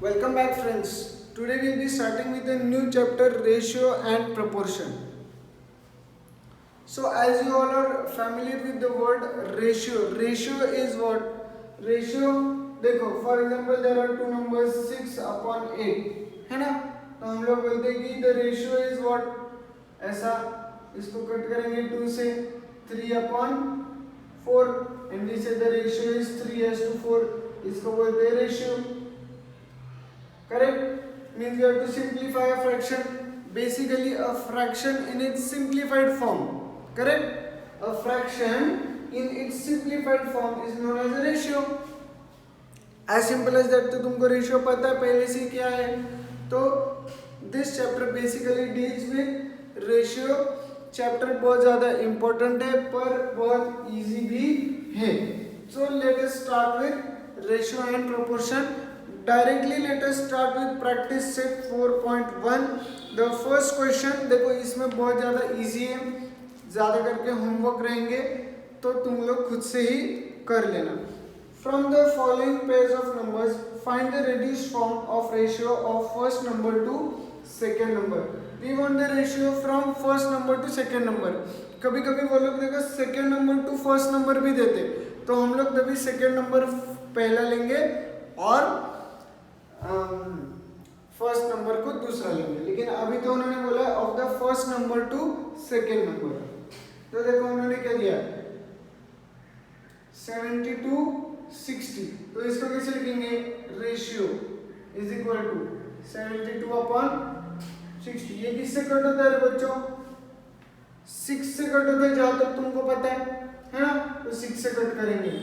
Welcome back, friends. Today we'll be starting with a new chapter, ratio and proportion. So, as you all are familiar with the word ratio is what? Ratio, देखो, for example, there are two numbers 6/8, है ना? तो हम लोग बोलते हैं कि the ratio is what? ऐसा, इसको कट करेंगे 2 से 3/4 and we say the ratio is 3:4. इसको बोलते हैं ratio. Correct? Means you have to simplify a fraction. Basically a fraction in its simplified form. Correct? A fraction in its simplified form is known as a ratio. As simple as that. तो तुमको ratio पता है पहले से क्या है. तो this chapter basically deals with ratio. Chapter बहुत ज़्यादा इम्पोर्टेंट है पर बहुत इजी भी है. So let us start with ratio and proportion. Directly let us start with practice set 4.1. The first question, देखो इसमें बहुत ज़्यादा इजी है, ज़्यादा करके होमवर्क रहेंगे तो तुम लोग खुद से ही कर लेना. From the following pairs of numbers, find the reduced form of ratio of first number to second number. We want the ratio from first number to second number. कभी कभी वो लोग देखो second number to first number भी देते, तो हम लोग तभी second number पहला लेंगे और फर्स्ट नंबर को दूसरा लेंगे. लेकिन अभी तो उन्होंने बोला of the first number two second number. तो देखो उन्होंने क्या दिया 72:60. तो इसको कैसे लिखेंगे? Ratio is equal to 72/60. ये किससे कट होता है बच्चों? 6 से कट होता है जहां तक तुमको पता है ना. तो 6 से कट करेंगे.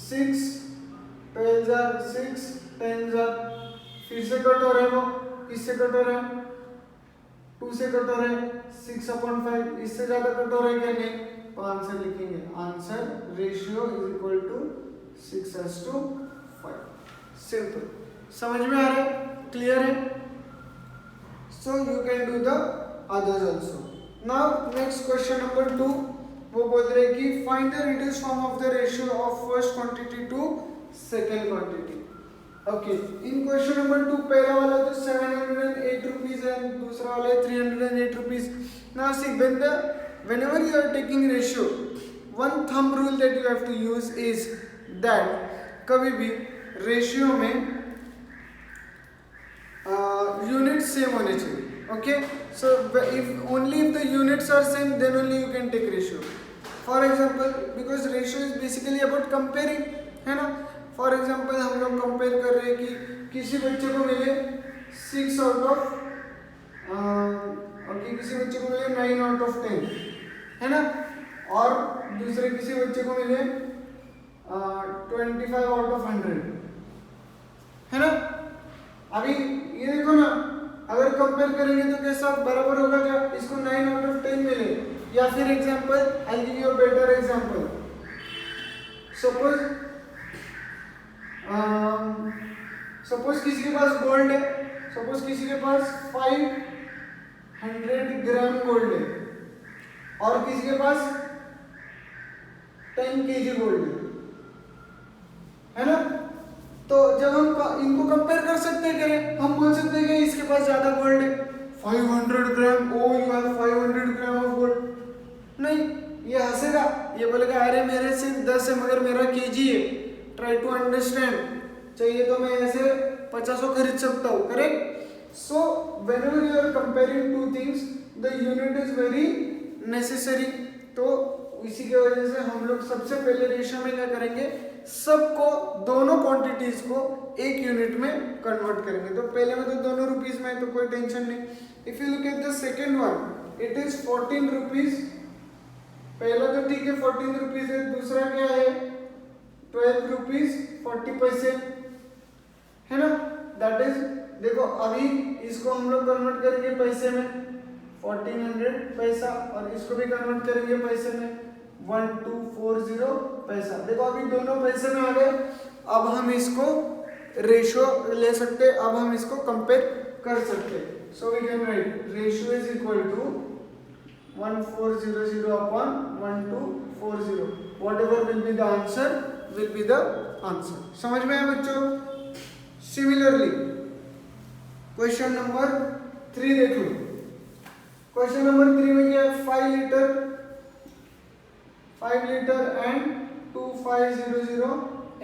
6 12 6 10 फिर से कट हो रहा है. वो किससे कट हो रहा है? 2 से कट हो रहा है. 6/5. इससे ज्यादा कट हो रहा है क्या? नहीं. तो आंसर लिखेंगे. Answer ratio is equal to 6:5. Simple. समझ में आ रहा है? क्लियर है? So you can do the others also. Now next question number 2. वो बोल रहे हैं कि find the reduced form of the ratio of first quantity to second quantity. Okay, in question number 2 पहला वाला तो 708 रुपीज है, दूसरा वाला है 308 rupees. Now see whenever you are taking ratio, one thumb rule that you have to use is that कभी भी ratio में यूनिट सेम होने चाहिए. Okay, so if the units are same then only you can take ratio. For example, because ratio is basically about comparing, है ना. For example हम लोग compare कर रहे हैं कि किसी बच्चे को मिले 6 आउट ऑफ और किसी बच्चे को मिले 9 आउट ऑफ 10, है ना. और दूसरे किसी बच्चे को मिले 25 आउट ऑफ 100, है ना. अभी ये देखो ना, अगर कंपेयर करेंगे तो कैसा बराबर होगा क्या? इसको 9 आउट ऑफ 10 मिले. या फिर example, I give you a better example. Suppose किसी के पास गोल्ड है. सपोज किसी के पास 500 ग्राम गोल्ड है और किसी के पास 10 kg गोल्ड है ना. तो जब हम इनको कंपेयर कर सकते हैं, करें हम बोल सकते हैं कि इसके पास ज्यादा गोल्ड है 500 gram. Oh you have 500 gram of gold. नहीं, ये हंसेगा, ये बोलेगा अरे मेरे सिर्फ 10 है मगर मेरा केजी है. Try to understand. चाहिए तो मैं ऐसे 50 खरीद सकता हूँ. Correct. So whenever you are comparing two things the unit is very necessary. तो इसी की वजह से हम लोग सबसे पहले रेशियो में क्या करेंगे? सबको, दोनों क्वांटिटीज को एक यूनिट में कन्वर्ट करेंगे. तो पहले में तो दोनों रुपीज में है तो कोई टेंशन नहीं. If you look at the second one, it is 14 rupees. पहला तो ठीक है 14 रुपीज है. दूसरा क्या है 12 रुपीज 40 पैसे, है ना. दैट इज, देखो अभी इसको हम लोग कन्वर्ट करेंगे पैसे में 1400 पैसा और इसको भी कन्वर्ट करेंगे पैसे में 1240 पैसा. देखो अभी दोनों पैसे में आ गए. अब हम इसको रेशियो ले सकते, अब हम इसको कंपेयर कर सकते. So we can write ratio is equal to 1400/1240. whatever will be the answer will be the answer. समझ में आया बच्चों? Similarly, क्वेश्चन नंबर 3 देख लो। क्वेश्चन नंबर 3 में क्या है, 5 लीटर एंड 2500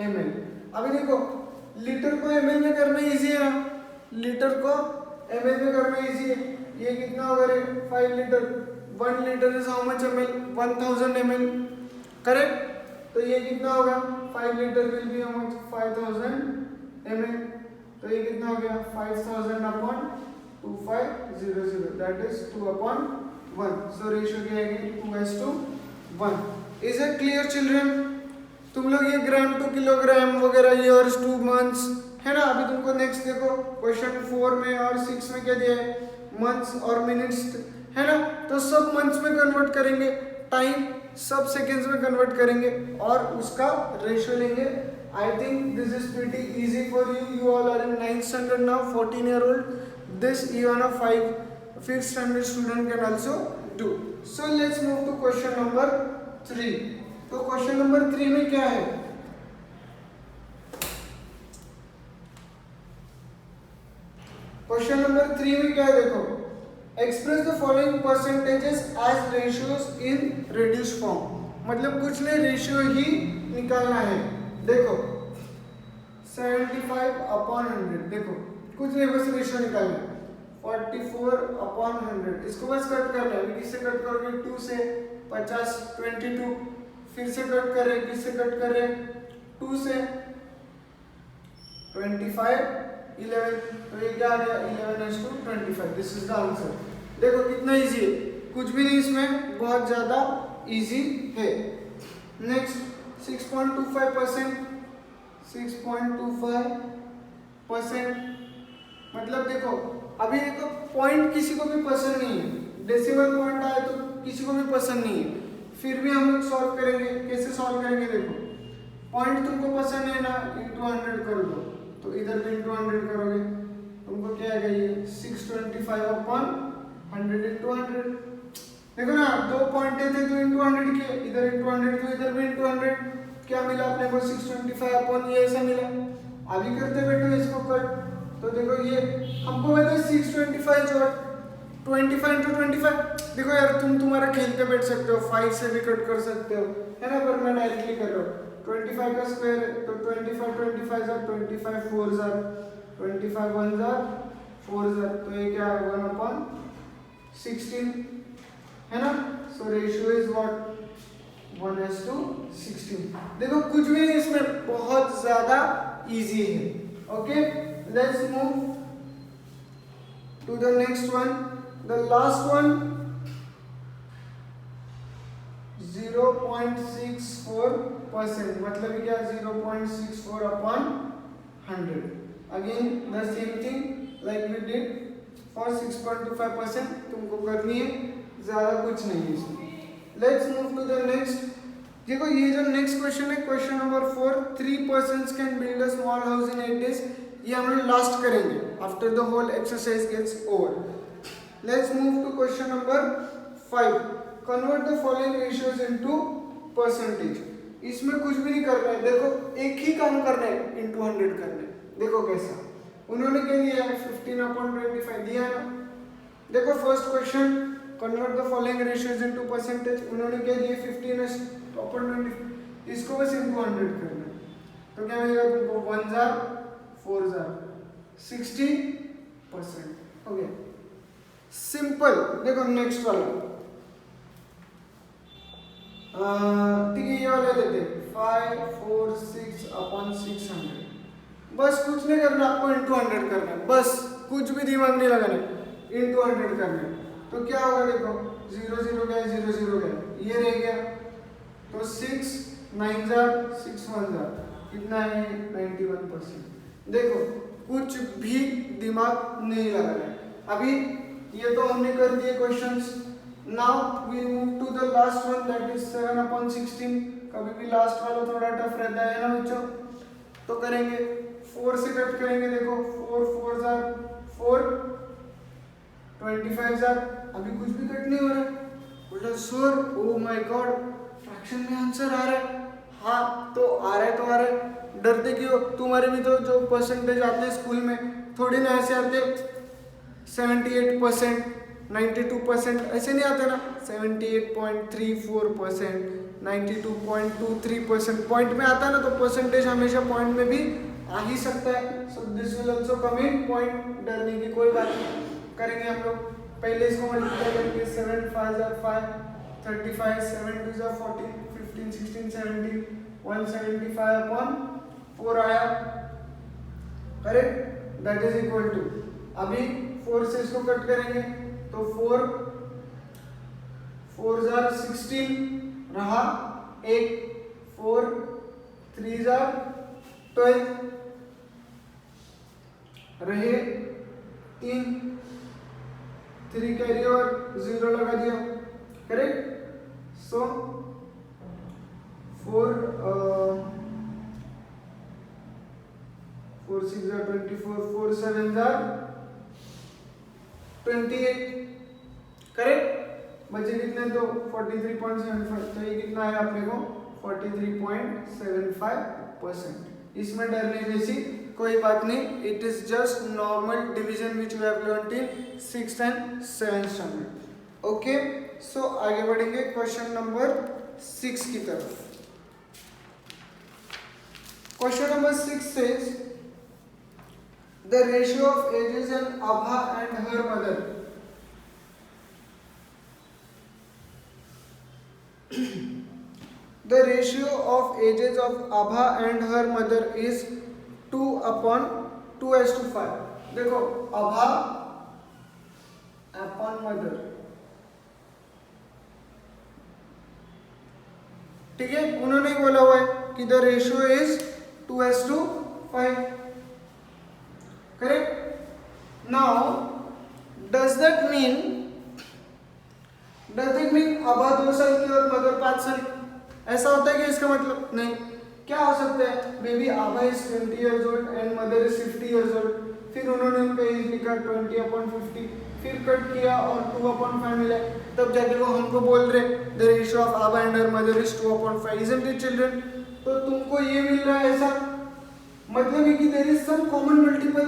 ml। अभी देखो लीटर को ml में करना इजी है ना, लीटर को ml में करना इजी है। ये कितना होगा रे, 5 litre, 1 litre is how much ml, 1000 ml, correct. तो ये कितना होगा, 5 litre will be how much, 5000 ml। तो ये कितना हो गया, 5000 upon 2500, that is 2/1। So ratio क्या आएगी, 2:1। Is it clear children? तुम लोग ये ग्राम टू किलोग्राम वगैरह, ईयर्स टू मंथ्स है ना। अभी तुमको नेक्स्ट देखो क्वेश्चन 4 में और 6 में क्या दिया है, मंथ्स और मिनट्स है ना। तो सब मंथ्स में कन्वर्ट करेंगे, टाइम सब सेकेंड्स में कन्वर्ट करेंगे और उसका रेशियो लेंगे। I think this is pretty easy for you. You all are in 9th standard now, 14-year-old. This even a 5th standard student can also do. So let's move to question number 3. तो question number 3 में क्या है, question number 3 में क्या है देखो, express the following percentages as ratios in reduced form. मतलब कुछ ने रेशियो ही निकालना है। देखो 75/100, देखो कुछ नहीं, बस रेशियो निकालना है। 44/100, इसको बस कट करना है। अभी किससे कट करोगे, 2 से, 50 22, फिर से कट कर रहे, किससे कट कर रहे, 2 से, 25 11। तो ये क्या आ गया, 11:25। This is the answer. देखो कितना इजी है, कुछ भी नहीं इसमें, बहुत ज्यादा इजी है। नेक्स्ट 6.25%, 6.25%। मतलब देखो अभी देखो पॉइंट किसी को भी पसंद नहीं है, डेसिमल पॉइंट आए तो किसी को भी पसंद नहीं है, फिर भी हम लोग सॉल्व करेंगे। कैसे सॉल्व करेंगे, देखो पॉइंट तुमको पसंद है ना, इंटू 100 कर दो, तो इधर भी इंटू 100 करोगे, तुमको क्या आएगा, ये 625/100 इंटू 100। देखो ना, 2 पॉइंट थे तो इंटू 100 किए, इधर इंटू 100 तो इधर भी इंटू 100, क्या मिला अपने को, 625 ये ऐसा मिला। अभी करते बेटो इसको कट, तो देखो ये हमको पता है 625 जो 25 इंटू 25। देखो यार तुम्हारा खेलते बैठ सकते हो, 5 से भी कट कर सकते हो है ना, पर मैं डायरेक्टली कर रहा हूँ। 25 का स्क्वायर है तो 25 25 4 जार, 25 1 जार 4 जार, तो ये क्या है 1/16 है ना। So ratio is what, 1:16। देखो कुछ भी नहीं इसमें, बहुत ज्यादा इजी है। Okay, let's move to the next one, the last one, 0.64%। मतलब क्या, 0.64/100। Again the same thing like we did for 6.25%, तुमको करनी है, ज्यादा कुछ नहीं है इसमें। Let's move to the next. देखो ये जो नेक्स्ट क्वेश्चन है, question number 4, 3 persons can build a small house in 8 days। ये हम लोग लास्ट करेंगे after the whole exercise gets over. Let's move to question number 5, convert the following ratios into percentage. इसमें कुछ भी नहीं करना है, देखो एक ही काम करना है, इनटू 100 करना है। देखो कैसा, उन्होंने क्या दिया है, 15/25 दिया है ना। देखो first question, convert the following ratios into percentage, उन्होंने क्या दिया 15/20, इसको बस इनटू 100 करना है। तो क्या मिलेगा तुमको, 1 जार 4 जार 60%। Okay simple. देखो नेक्स्ट वाला, ठीक है, ये वाला लेते 546/600। बस कुछ नहीं करना, आपको इंटू 100 करना है, बस कुछ भी दिमाग नहीं लगाना, इंटू 100 करना है। तो क्या होगा, देखो 0 0 गया, 0 0 गया, ये रह गया, तो 6 9 जार 6 1 जार, कितना है 91%। देखो कुछ भी दिमाग नहीं लगाना है। अभी ये तो हमने कर दिए questions. Now we move to the last one, that is 7/16। कभी भी लास्ट वाला थोड़ा टफ रहता है ना बच्चों, तो करेंगे 4 से कट करेंगे। देखो 4 4 जार 4, 25 जार, अभी कुछ भी कट नहीं हो रहा है। बोला sir oh my God, fraction में आंसर आ रहा है। हाँ तो आ रहा है तो आ रहा है, डरते क्यों, तुम्हारे भी तो जो परसेंटेज आते हैं स्कूल में थोड़ी ना ऐसे आते 78%, 92% ऐसे नहीं आते ना, 78.34%, 92.23% पॉइंट में आता है ना, तो परसेंटेज हमेशा पॉइंट में भी आ ही सकता है। So this will also come in point, डरने की कोई बात नहीं। करेंगे हम लोग, पहले इसको मल्टीप्लाई करेंगे, 7 5 5 35, 7 2 14, 15 16 17, 175 अपॉन 4 आया, correct, that is equal to, अभी 4 से इसको कट करेंगे तो 4 16 रहा, 1 4 3 12 रहे, 3 कैरी और 0 लगा दिया, करेक्ट। सो 4 6 24, 4 7 28, करेक्ट। बचे कितने, तो 43.75, तो ये कितना है अपने को 43.75%। इसमें डरने जैसी कोई बात नहीं, it is just normal division which we have learned in 6th and 7th standard. Okay, so आगे बढ़ेंगे क्वेश्चन नंबर 6 की तरफ। Question number 6 says the ratio of ages in Abha and her mother. The ratio of ages of Abha and her mother is 2:2:5। देखो, Abha upon mother, ठीक है, उन्होंने बोला हुआ है कि the ratio is 2:5, correct. Now does that mean Abha 2 साल की और मदर 5 साल की? ऐसा होता है कि इसका मतलब नहीं, क्या हो सकता है, may be Abha is 20 years old and mother is 50 years old, फिर उन्होंने उनका एज लिखा 20/50, फिर कट किया और 2/5 मिला, तब जाके वो हमको बोल रहे the ratio of Abha and her mother is 2/5, isn't it children? तो तुमको ये मिल रहा है, ऐसा मतलब है कि there is some common multiple.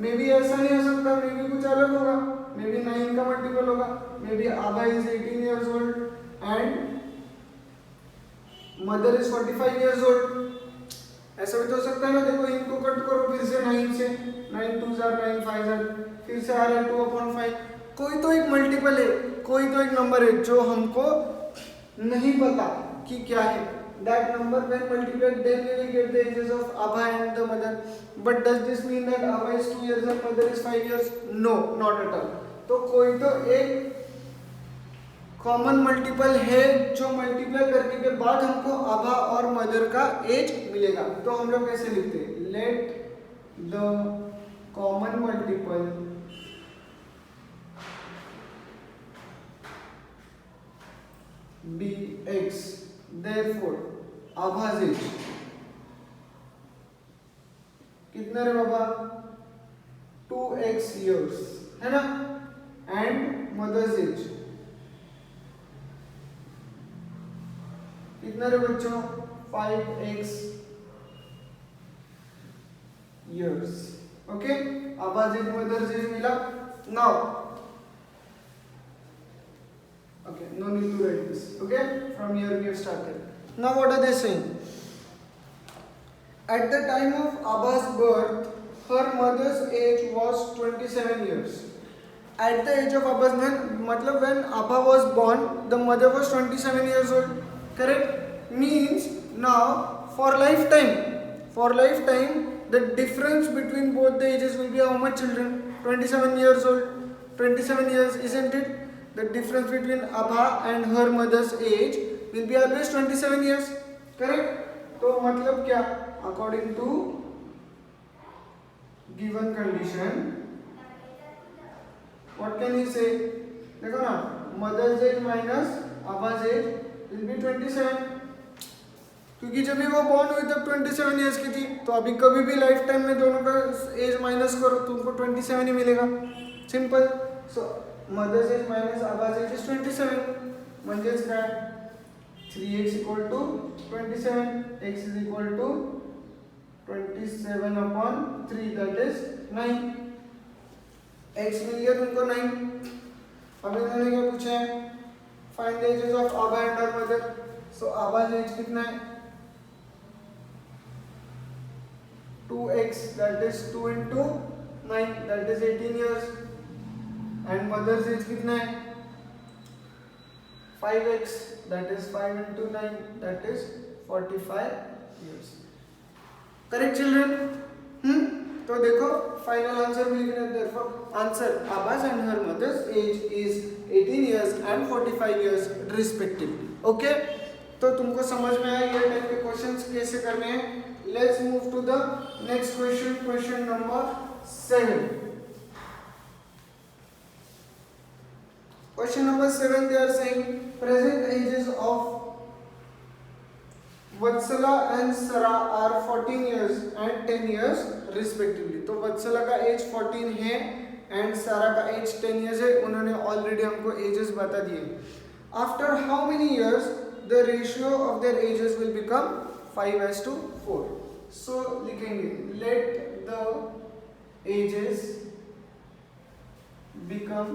Maybe ऐसा नहीं हो सकता, मे बी कुछ अलग होगा, मे बी 9 का मल्टीपल होगा, may be Abha is 18 years old and mother is 45 years old, ऐसा भी तो हो सकता है ना। देखो, इनको कट करो फिर से 9 से, 9 2 9 5, फिर से आ रहा है 2/5, कोई तो एक मल्टीपल है, कोई तो एक नंबर है जो हमको नहीं पता कि क्या है। That number when multiplied then we will get the ages of Abha and the mother. But does this mean that Abha is 2 years and mother is 5 years? No, not at all. तो कोई तो एक common multiple है जो multiply करने के बाद हमको आभा और मदर का एज मिलेगा। तो हम लोग कैसे लिखते हैं, let the common multiple be x, therefore Abha's age कितना रे बाबा, 2x years है ना, एंड मदर्स एज कितना रे बच्चों, 5x years। Okay, Abha's age mother's age मिला। Now okay, no need to write this, okay, from here we have started. Now what are they saying? At the time of Abha's birth, her mother's age was 27 years. At the age of Abha's birth, मतलब when Abha was born, the mother was 27 years old, correct? Means now for lifetime, the difference between both the ages will be how much, children? 27 years old, 27 years, isn't it? The difference between Abha and her mother's age will be always 27 years, correct? तो मतलब क्या, according to given condition, what can he say? देखो ना, mother's age minus Abha's age will be 27, क्योंकि जब भी वो born हुई तब 27 इयर्स की थी, तो अभी कभी भी लाइफ टाइम में दोनों का एज माइनस करो तुमको 27 ही मिलेगा, simple. So mother's age minus Abha's age is 27, म्हणजेच काय, 3x equal to 27, x is equal to 27/3, that is 9। x मिल गया तुमको 9। अब इन्होंने क्या पूछा है, find the ages of Aba and her mother. So Aba का एज कितना है, 2x, that is 2 into 9, that is 18 years। And mother's age कितना है, 5x, that is 5 into 9, that is 45 years। Correct children? तो देखो फाइनल आंसर भी लिखना है। देयरफॉर आंसर आबाज and her mother's age is 18 years and 45 years respectively. Okay, तो तुमको समझ में आया ये टाइप के क्वेश्चंस कैसे करने हैं। Let's move to the next question, question number 7। Question number 7 they are saying present ages of Vatsala and Sara are 14 years and 10 years respectively. तो वत्सला का एज 14 है एंड सारा का एज 10 years है। उन्होंने ऑलरेडी हमको एजेस बता दिए। After how many years the ratio of their ages will become 5:4। So लिखेंगे let the ages become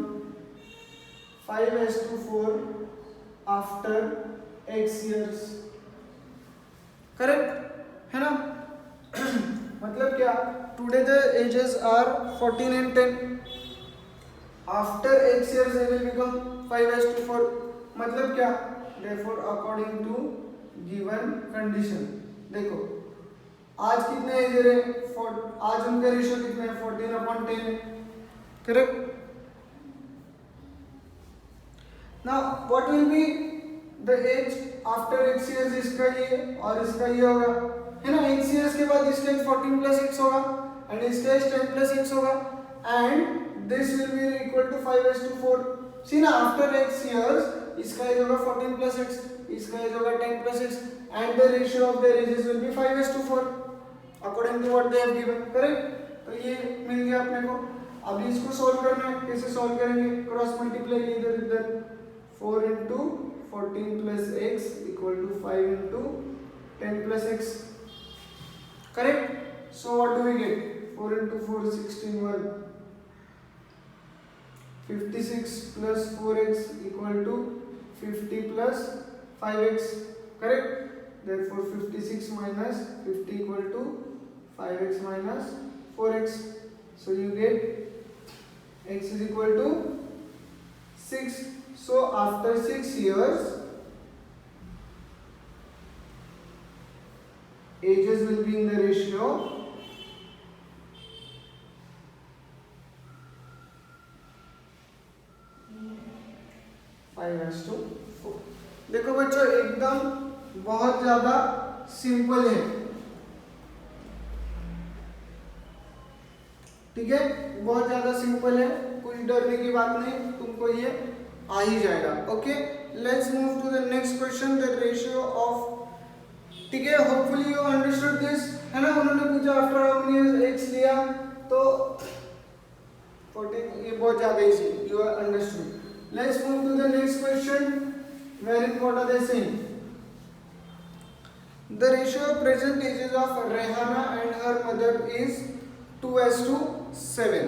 5:4 after x years। Correct है ना? मतलब क्या, today the ages are 14 and 10, after x years they will become 5:4। मतलब क्या, therefore according to given condition। देखो आज कितने एज है, आज उनका रेशियो कितना है, 14/10 है। Correct? Now what will be the age after x years, इसका ये और इसका ये होगा, है ना? x years के बाद इसका एज 14 plus x होगा एंड इसका एज 10 plus x होगा and this will be equal to 5:4। See ना, आफ्टर x years इसका एज होगा 14 plus x, इसका एज होगा 10 plus x and the ratio of their ages will be 5:4 according to what they have given. Correct? तो ये मिल गया अपने को। अभी इसको सॉल्व करना है। कैसे सॉल्व करेंगे, क्रॉस मल्टीप्लाई इधर इधर, 4 into 14 plus x equal to 5 into 10 plus x। Correct? So what do we get? 4 into 4 is 16, 1, 56 plus 4x equal to 50 plus 5x। Correct? Therefore 56 minus 50 equal to 5x minus 4x। So you get x is equal to 6। So after 6 years ages will be in the ratio 5:4। देखो बच्चों एकदम बहुत ज्यादा simple है। ठीक है, बहुत ज्यादा सिंपल है, कुछ डरने की बात नहीं, तुमको ये आ ही जाएगा। Okay, let's move to the next question, the ratio of. ठीक है, होपफुली यू अंडरस्टूड दिस, है ना? उन्होंने पूछा after how many years x लिया तो 14, ये बहुत ज्यादा easy, you are understood. Let's move to the next question, very important है same. The ratio of present ages of Rehana and her mother is 2:7।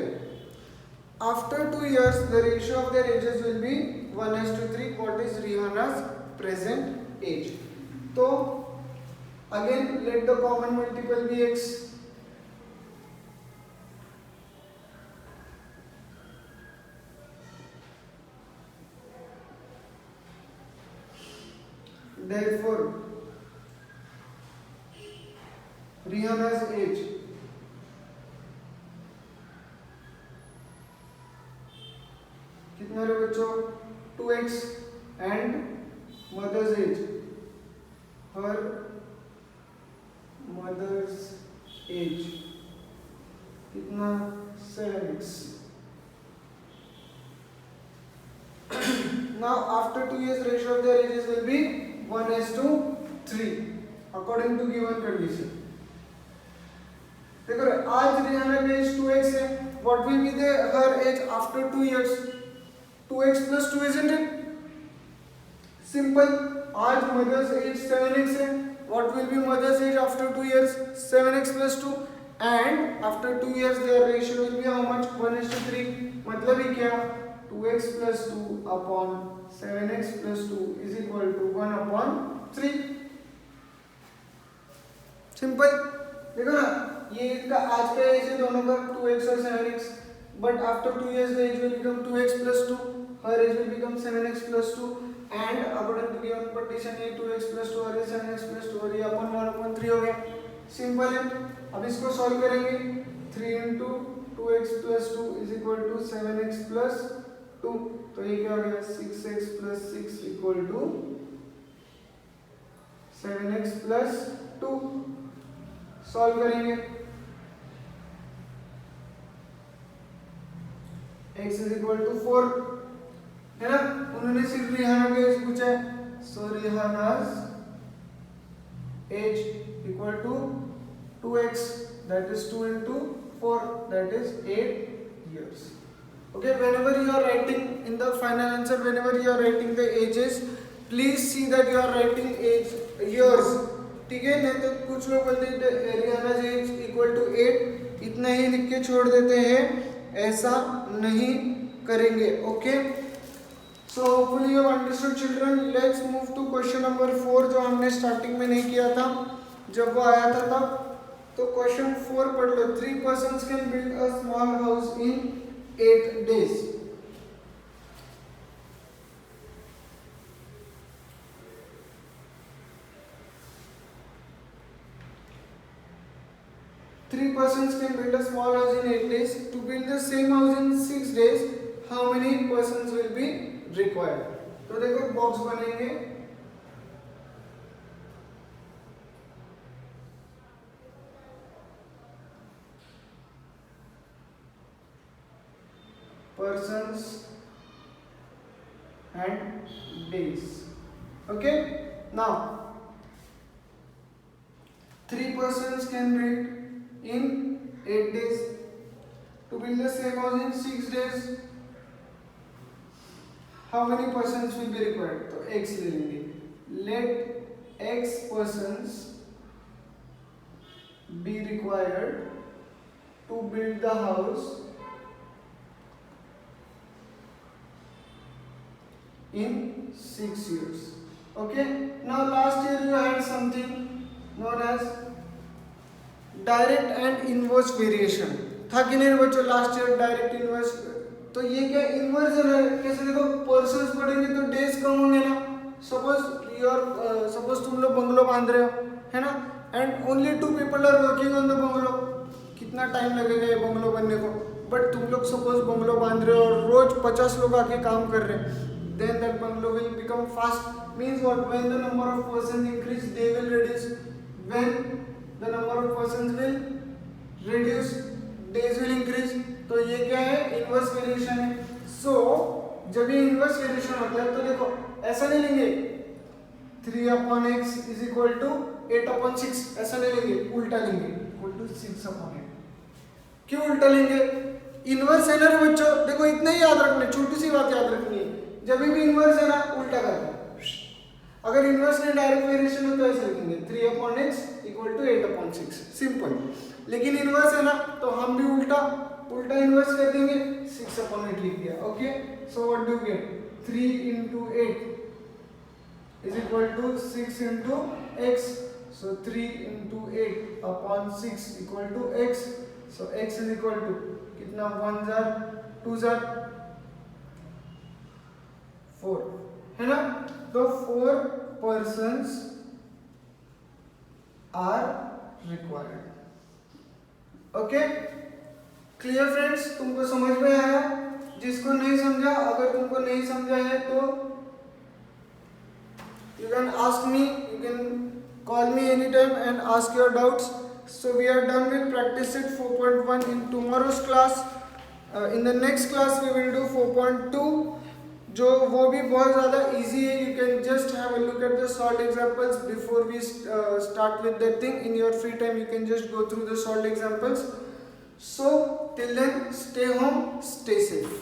After 2 years, the ratio of their ages will be 1:3. What is Rihanna's present age? So, again, let the common multiple be x. Therefore, Rihanna's age कितना है बच्चों, 2x and mother's age, her mother's age कितना, 7x। Now after 2 years ratio of their ages will be 1:3 according to given condition। देखो आज Rihanna का as 2x है, what will be the her age after 2 years? 2x plus 2 isn't it? Simple। आज mother's as 7x है, what will be mother's age after 2 years? 7x plus 2 and after 2 years their ratio will be how much? 1:3. मतलब ही क्या? 2x plus 2 upon 7x plus 2 is equal to 1/3. Simple. देखो ना, ये इनका आज का एज है दोनों का 2x और 7x, but after 2 years the age will become 2x plus 2, her age will become 7x plus 2, and according to given partition ये 2x plus 2 और ये 7x plus 2 और ये अपन 1/3 हो गया. सिंपल है. अब इसको सॉल्व करेंगे. 3 into 2x plus 2 is equal to 7x plus 2. तो ये क्या हो गया? 6x plus 6 equal to 7x plus 2. Solve करेंगे. x is equal to 4 है ना. उन्होंने सिर्फ रिहाना का एज पूछा है, सो रिहाना's age equal to 2x, that is 2 into 4, that is 8 years. Okay, whenever you are writing in the final answer, whenever you are writing the ages, please see that you are writing age years. ठीक है, नहीं तो कुछ लोग बोलते हैं रिहाना's age equal to 8, इतना ही लिख के छोड़ देते हैं. ऐसा नहीं करेंगे. Okay, so hopefully you have understood children. Let's move to question number 4 जो हमने स्टार्टिंग में नहीं किया था जब वो आया था तब. तो क्वेश्चन 4 पढ़ लो. 3 persons can build a small house in 8 days. Three persons can build a small house in 8 days. To build the same house in 6 days, how many persons will be required? तो देखो box बनेंगे. Persons and days. Okay. Now, 3 persons can build in 8 days. To build the same house in 6 days, how many persons will be required? तो x ले लेंगे. Let x persons be required to build the house in 6 years. Okay. Now last year you had something known as direct and inverse variation था कि नहीं बच्चों? Last year direct inverse. तो ये क्या इन्वर्जन है? कैसे? देखो पर्सन्स पढ़ेंगे तो डेज कम होंगे ना. सपोज तुम लोग बंगलो बांध रहे हो है ना, and only 2 people are working on the bungalow. कितना टाइम लगेगा ये बंगलो बनने को? बट तुम लोग सपोज बंगलो बांध रहे हो और रोज 50 लोग आके काम कर रहे हैं, then that bungalow will become fast. Means what? When the number of persons increase, they will reduce. When the number of persons will reduce, days will increase. तो ये क्या है? इनवर्स वेरिएशन है. सो जब ये इनवर्स वेरिएशन होता है तो देखो ऐसा नहीं लेंगे 3/x is equal to 8/6, ऐसा नहीं लेंगे, उल्टा लेंगे, equal to 6/8. क्यों उल्टा लेंगे? इनवर्स है ना रे बच्चों. देखो इतना ही याद रखना, छोटी सी बात याद रखनी है. जब भी इनवर्स है ना उल्टा करना. अगर इनवर्स में डायरेक्ट वेरिएशन हो तो ऐसे लिखेंगे 3/x equal to 8/6. सिंपल. लेकिन इनवर्स है ना तो हम भी उल्टा इनवर्स कर देंगे, 6/8 लिख दिया. Okay, so what do get? 3 into 8 is equal to 6 into x. So 3 into 8/6 equal to x. So x is equal to कितना? 1 जार 2 जार 4 है ना. तो 4 persons are required. Okay, clear friends? तुमको समझ में आया? जिसको नहीं समझा, अगर तुमको नहीं समझा है तो you can ask me, you can call me anytime and ask your doubts. So we are done with practice set 4.1 in tomorrow's class. In the next class we will do 4.2, जो वो भी बहुत ज़्यादा easy है. You can just have a look at the solved examples before we start with that thing. In your free time you can just go through the solved examples. So till then, stay home, stay safe.